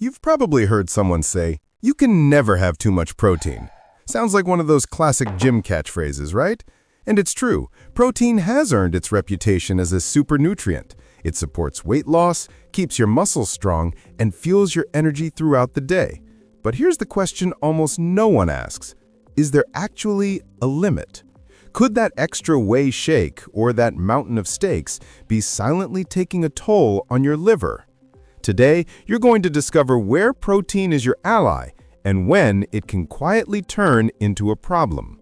You've probably heard someone say, "You can never have too much protein." Sounds like one of those classic gym catchphrases, right? And it's true, protein has earned its reputation as a super nutrient. It supports weight loss, keeps your muscles strong, and fuels your energy throughout the day. But here's the question almost no one asks. Is there actually a limit? Could that extra whey shake or that mountain of steaks be silently taking a toll on your liver? Today, you're going to discover where protein is your ally and when it can quietly turn into a problem.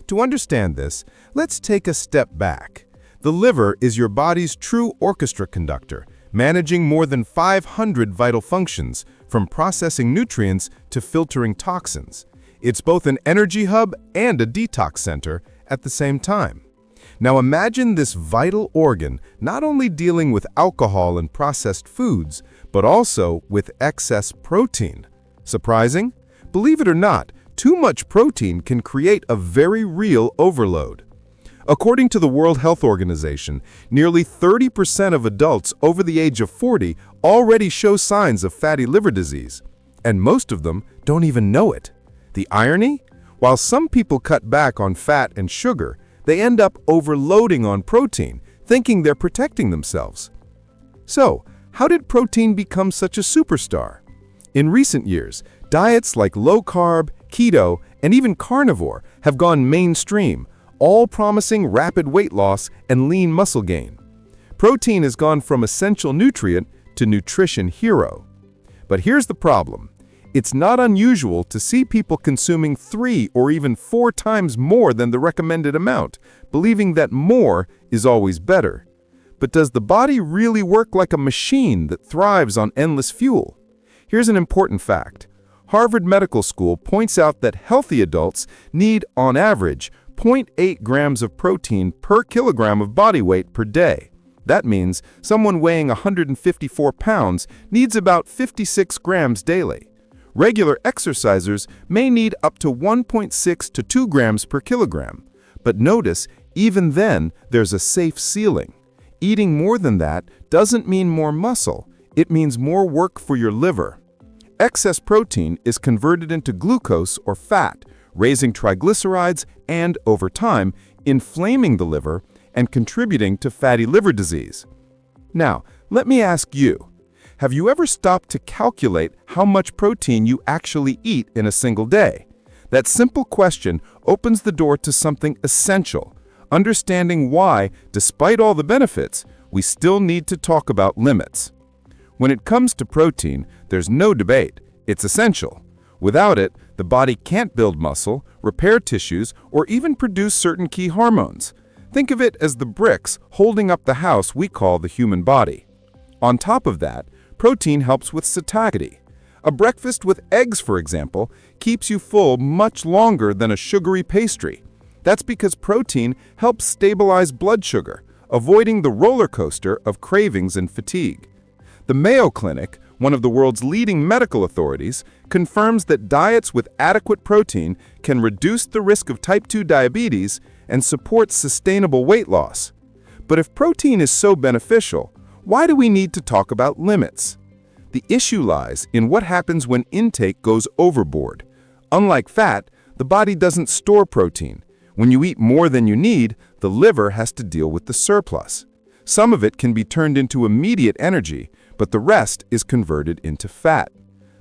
To understand this, let's take a step back. The liver is your body's true orchestra conductor, managing more than 500 vital functions, from processing nutrients to filtering toxins. It's both an energy hub and a detox center at the same time. Now imagine this vital organ not only dealing with alcohol and processed foods, but also with excess protein. Surprising? Believe it or not, too much protein can create a very real overload. According to the World Health Organization, nearly 30% of adults over the age of 40 already show signs of fatty liver disease, and most of them don't even know it. The irony? While some people cut back on fat and sugar, they end up overloading on protein, thinking they're protecting themselves. So, how did protein become such a superstar? In recent years, diets like low-carb, keto, and even carnivore have gone mainstream, all promising rapid weight loss and lean muscle gain. Protein has gone from essential nutrient to nutrition hero. But here's the problem. It's not unusual to see people consuming 3 or even 4 times more than the recommended amount, believing that more is always better. But does the body really work like a machine that thrives on endless fuel? Here's an important fact. Harvard Medical School points out that healthy adults need, on average, 0.8 grams of protein per kilogram of body weight per day. That means someone weighing 154 pounds needs about 56 grams daily. Regular exercisers may need up to 1.6 to 2 grams per kilogram. But notice, even then, there's a safe ceiling. Eating more than that doesn't mean more muscle, it means more work for your liver. Excess protein is converted into glucose or fat, raising triglycerides and, over time, inflaming the liver and contributing to fatty liver disease. Now, let me ask you, have you ever stopped to calculate how much protein you actually eat in a single day? That simple question opens the door to something essential, understanding why, despite all the benefits, we still need to talk about limits. When it comes to protein, there's no debate. It's essential. Without it, the body can't build muscle, repair tissues, or even produce certain key hormones. Think of it as the bricks holding up the house we call the human body. On top of that, protein helps with satiety. A breakfast with eggs, for example, keeps you full much longer than a sugary pastry. That's because protein helps stabilize blood sugar, avoiding the roller coaster of cravings and fatigue. The Mayo Clinic, one of the world's leading medical authorities, confirms that diets with adequate protein can reduce the risk of type 2 diabetes and support sustainable weight loss. But if protein is so beneficial, why do we need to talk about limits? The issue lies in what happens when intake goes overboard. Unlike fat, the body doesn't store protein. When you eat more than you need, the liver has to deal with the surplus. Some of it can be turned into immediate energy, but the rest is converted into fat.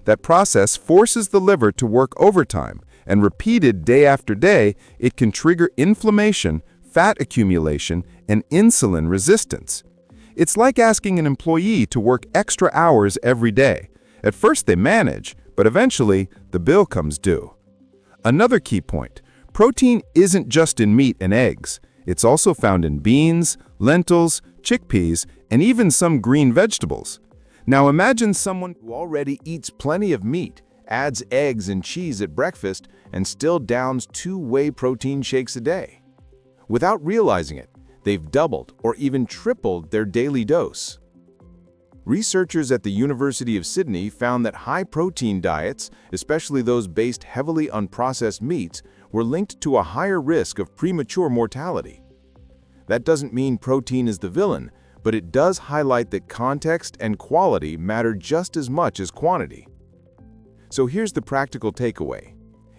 That process forces the liver to work overtime, and repeated day after day, it can trigger inflammation, fat accumulation, and insulin resistance. It's like asking an employee to work extra hours every day. At first they manage, but eventually the bill comes due. Another key point, protein isn't just in meat and eggs. It's also found in beans, lentils, chickpeas, and even some green vegetables. Now imagine someone who already eats plenty of meat, adds eggs and cheese at breakfast, and still downs 2 whey protein shakes a day. Without realizing it, they've doubled or even tripled their daily dose. Researchers at the University of Sydney found that high-protein diets, especially those based heavily on processed meats, were linked to a higher risk of premature mortality. That doesn't mean protein is the villain, but it does highlight that context and quality matter just as much as quantity. So here's the practical takeaway.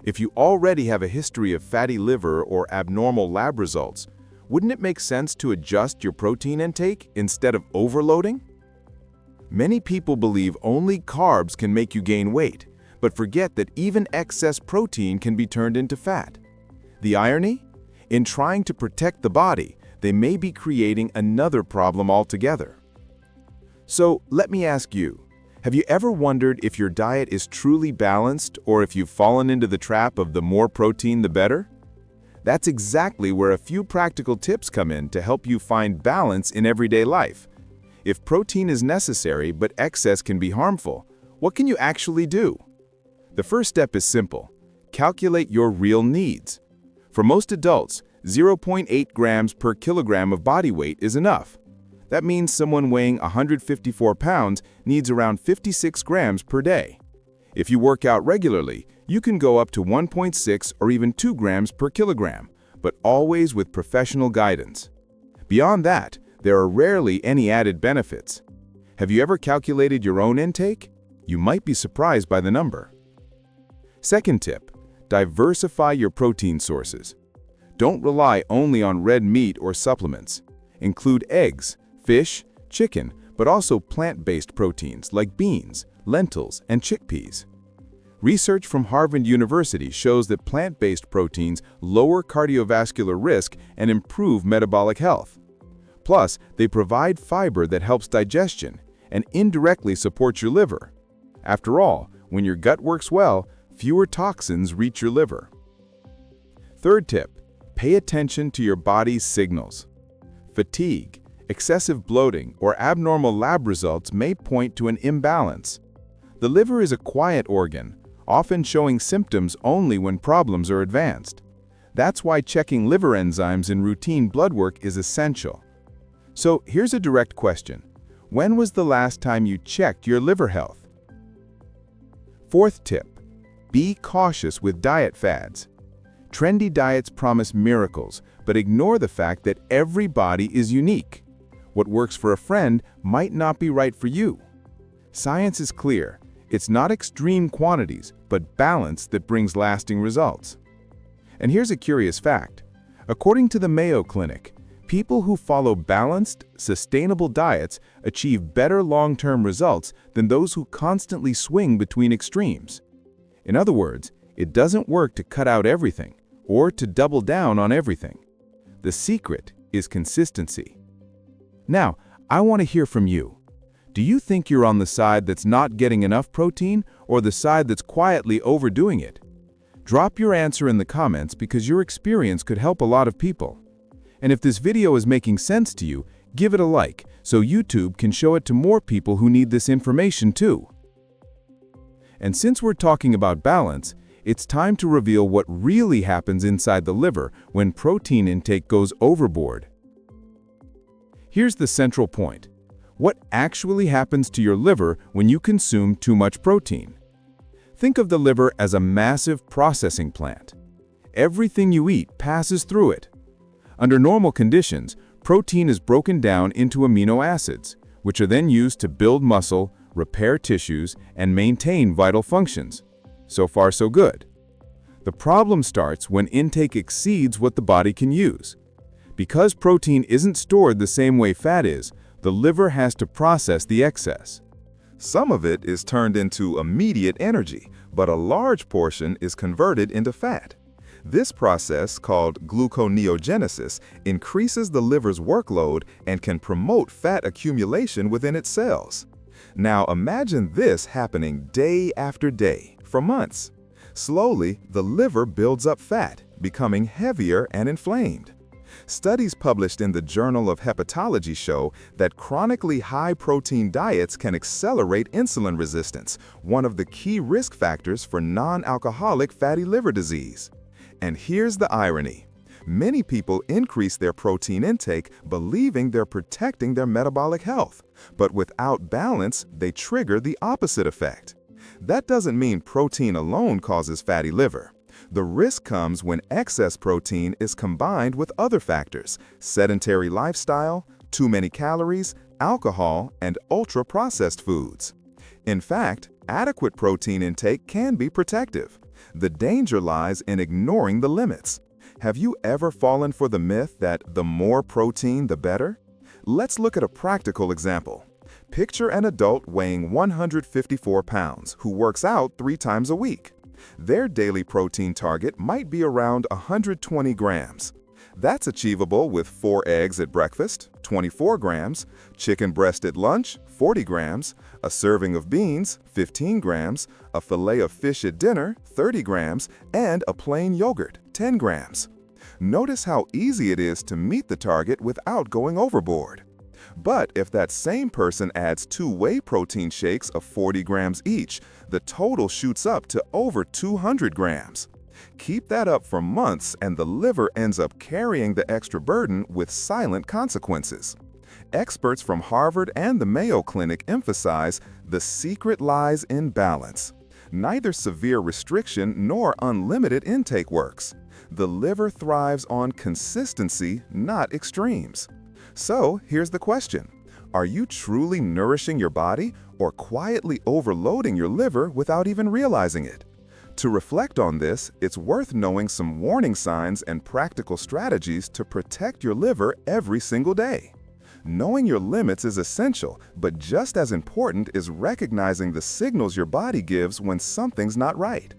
If you already have a history of fatty liver or abnormal lab results, wouldn't it make sense to adjust your protein intake instead of overloading? Many people believe only carbs can make you gain weight, but forget that even excess protein can be turned into fat. The irony? In trying to protect the body, they may be creating another problem altogether. So let me ask you, have you ever wondered if your diet is truly balanced or if you've fallen into the trap of the more protein the better? That's exactly where a few practical tips come in to help you find balance in everyday life. If protein is necessary but excess can be harmful, what can you actually do? The first step is simple. Calculate your real needs. For most adults, 0.8 grams per kilogram of body weight is enough. That means someone weighing 154 pounds needs around 56 grams per day. If you work out regularly, you can go up to 1.6 or even 2 grams per kilogram, but always with professional guidance. Beyond that, there are rarely any added benefits. Have you ever calculated your own intake? You might be surprised by the number. Second tip, diversify your protein sources. Don't rely only on red meat or supplements. Include eggs, fish, chicken, but also plant-based proteins like beans, lentils, and chickpeas. Research from Harvard University shows that plant-based proteins lower cardiovascular risk and improve metabolic health. Plus, they provide fiber that helps digestion and indirectly supports your liver. After all, when your gut works well, fewer toxins reach your liver. Third tip, pay attention to your body's signals. Fatigue, excessive bloating, or abnormal lab results may point to an imbalance. The liver is a quiet organ, often showing symptoms only when problems are advanced. That's why checking liver enzymes in routine blood work is essential. So here's a direct question. When was the last time you checked your liver health? Fourth tip, be cautious with diet fads. Trendy diets promise miracles, but ignore the fact that every body is unique. What works for a friend might not be right for you. Science is clear. It's not extreme quantities, but balance that brings lasting results. And here's a curious fact. According to the Mayo Clinic, people who follow balanced, sustainable diets achieve better long-term results than those who constantly swing between extremes. In other words, it doesn't work to cut out everything or to double down on everything. The secret is consistency. Now, I want to hear from you. Do you think you're on the side that's not getting enough protein or the side that's quietly overdoing it? Drop your answer in the comments because your experience could help a lot of people. And if this video is making sense to you, give it a like so YouTube can show it to more people who need this information too. And since we're talking about balance, it's time to reveal what really happens inside the liver when protein intake goes overboard. Here's the central point. What actually happens to your liver when you consume too much protein? Think of the liver as a massive processing plant. Everything you eat passes through it. Under normal conditions, protein is broken down into amino acids, which are then used to build muscle, repair tissues, and maintain vital functions. So far, so good. The problem starts when intake exceeds what the body can use. Because protein isn't stored the same way fat is, the liver has to process the excess. Some of it is turned into immediate energy, but a large portion is converted into fat. This process, called gluconeogenesis, increases the liver's workload and can promote fat accumulation within its cells. Now imagine this happening day after day, for months. Slowly, the liver builds up fat, becoming heavier and inflamed. Studies published in the Journal of Hepatology show that chronically high-protein diets can accelerate insulin resistance, one of the key risk factors for non-alcoholic fatty liver disease. And here's the irony. Many people increase their protein intake believing they're protecting their metabolic health, but without balance, they trigger the opposite effect. That doesn't mean protein alone causes fatty liver. The risk comes when excess protein is combined with other factors: sedentary lifestyle, too many calories, alcohol, and ultra-processed foods. In fact, adequate protein intake can be protective. The danger lies in ignoring the limits. Have you ever fallen for the myth that the more protein, the better? Let's look at a practical example. Picture an adult weighing 154 pounds who works out 3 times a week. Their daily protein target might be around 120 grams. That's achievable with 4 eggs at breakfast, 24 grams, chicken breast at lunch, 40 grams, a serving of beans, 15 grams, a fillet of fish at dinner, 30 grams, and a plain yogurt, 10 grams. Notice how easy it is to meet the target without going overboard. But if that same person adds 2 whey protein shakes of 40 grams each, the total shoots up to over 200 grams. Keep that up for months and the liver ends up carrying the extra burden with silent consequences. Experts from Harvard and the Mayo Clinic emphasize the secret lies in balance. Neither severe restriction nor unlimited intake works. The liver thrives on consistency, not extremes. So here's the question. Are you truly nourishing your body or quietly overloading your liver without even realizing it? To reflect on this, it's worth knowing some warning signs and practical strategies to protect your liver every single day. Knowing your limits is essential, but just as important is recognizing the signals your body gives when something's not right.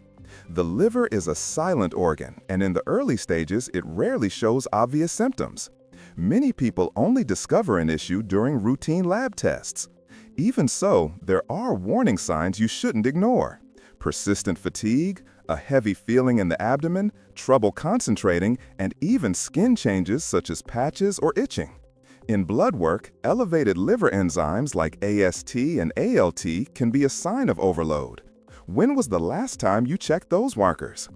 The liver is a silent organ, and in the early stages, it rarely shows obvious symptoms. Many people only discover an issue during routine lab tests. Even so, there are warning signs you shouldn't ignore. Persistent fatigue, a heavy feeling in the abdomen, trouble concentrating, and even skin changes such as patches or itching. In blood work, elevated liver enzymes like AST and ALT can be a sign of overload. When was the last time you checked those markers?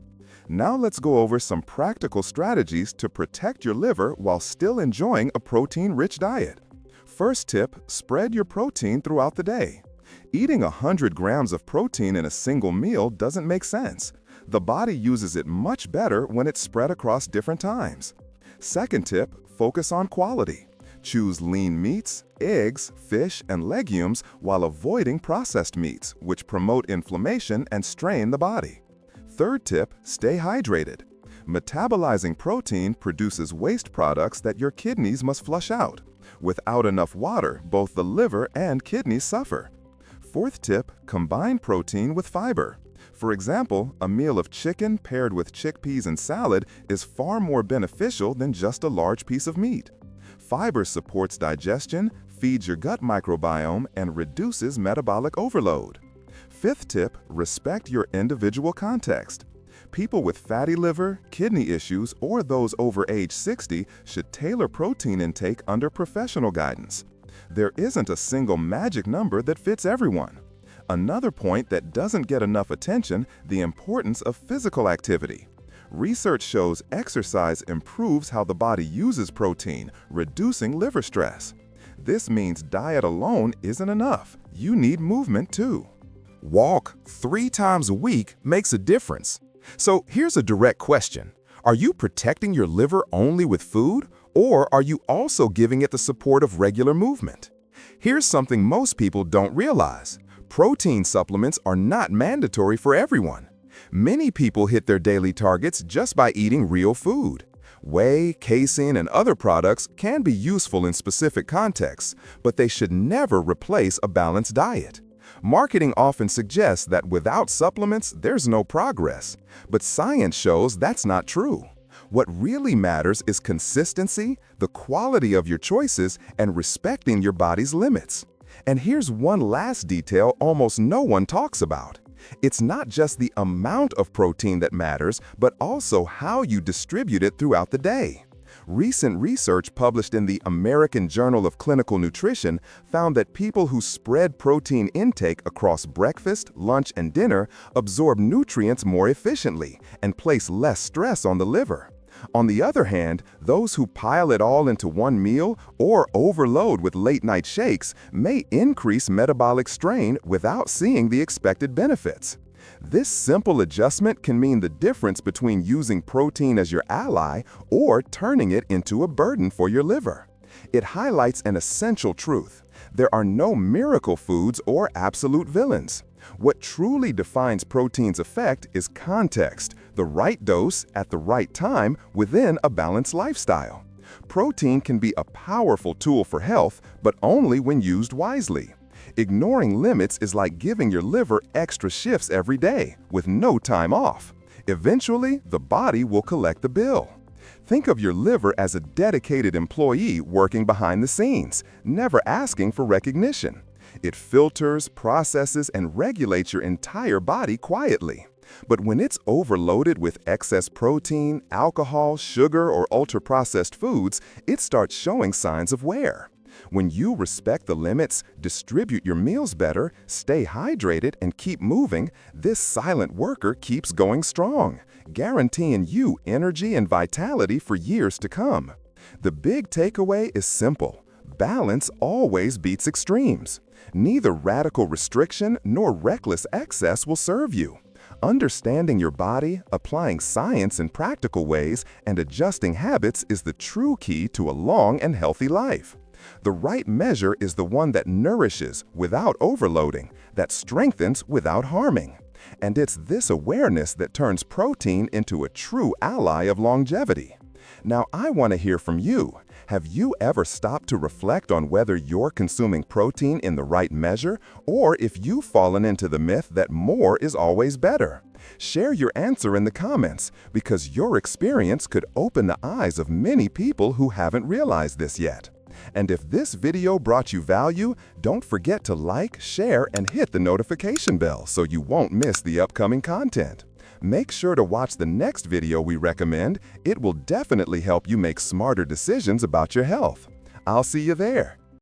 Now let's go over some practical strategies to protect your liver while still enjoying a protein-rich diet. First tip, spread your protein throughout the day. Eating 100 grams of protein in a single meal doesn't make sense. The body uses it much better when it's spread across different times. Second tip, focus on quality. Choose lean meats, eggs, fish, and legumes while avoiding processed meats, which promote inflammation and strain the body. Third tip, stay hydrated. Metabolizing protein produces waste products that your kidneys must flush out. Without enough water, both the liver and kidneys suffer. Fourth tip, combine protein with fiber. For example, a meal of chicken paired with chickpeas and salad is far more beneficial than just a large piece of meat. Fiber supports digestion, feeds your gut microbiome, and reduces metabolic overload. Fifth tip, respect your individual context. People with fatty liver, kidney issues, or those over age 60 should tailor protein intake under professional guidance. There isn't a single magic number that fits everyone. Another point that doesn't get enough attention, the importance of physical activity. Research shows exercise improves how the body uses protein, reducing liver stress. This means diet alone isn't enough. You need movement too. Walk 3 times a week makes a difference. So here's a direct question. Are you protecting your liver only with food, or are you also giving it the support of regular movement? Here's something most people don't realize. Protein supplements are not mandatory for everyone. Many people hit their daily targets just by eating real food. Whey, casein, and other products can be useful in specific contexts, but they should never replace a balanced diet. Marketing often suggests that without supplements, there's no progress. But science shows that's not true. What really matters is consistency, the quality of your choices, and respecting your body's limits. And here's one last detail almost no one talks about. It's not just the amount of protein that matters, but also how you distribute it throughout the day. Recent research published in the American Journal of Clinical Nutrition found that people who spread protein intake across breakfast, lunch, and dinner absorb nutrients more efficiently and place less stress on the liver. On the other hand, those who pile it all into one meal or overload with late-night shakes may increase metabolic strain without seeing the expected benefits. This simple adjustment can mean the difference between using protein as your ally or turning it into a burden for your liver. It highlights an essential truth. There are no miracle foods or absolute villains. What truly defines protein's effect is context, the right dose at the right time within a balanced lifestyle. Protein can be a powerful tool for health, but only when used wisely. Ignoring limits is like giving your liver extra shifts every day, with no time off. Eventually, the body will collect the bill. Think of your liver as a dedicated employee working behind the scenes, never asking for recognition. It filters, processes, and regulates your entire body quietly. But when it's overloaded with excess protein, alcohol, sugar, or ultra-processed foods, it starts showing signs of wear. When you respect the limits, distribute your meals better, stay hydrated, and keep moving, this silent worker keeps going strong, guaranteeing you energy and vitality for years to come. The big takeaway is simple. Balance always beats extremes. Neither radical restriction nor reckless excess will serve you. Understanding your body, applying science in practical ways, and adjusting habits is the true key to a long and healthy life. The right measure is the one that nourishes without overloading, that strengthens without harming. And it's this awareness that turns protein into a true ally of longevity. Now, I want to hear from you. Have you ever stopped to reflect on whether you're consuming protein in the right measure, or if you've fallen into the myth that more is always better? Share your answer in the comments, because your experience could open the eyes of many people who haven't realized this yet. And if this video brought you value, don't forget to like, share, and hit the notification bell so you won't miss the upcoming content. Make sure to watch the next video we recommend. It will definitely help you make smarter decisions about your health. I'll see you there.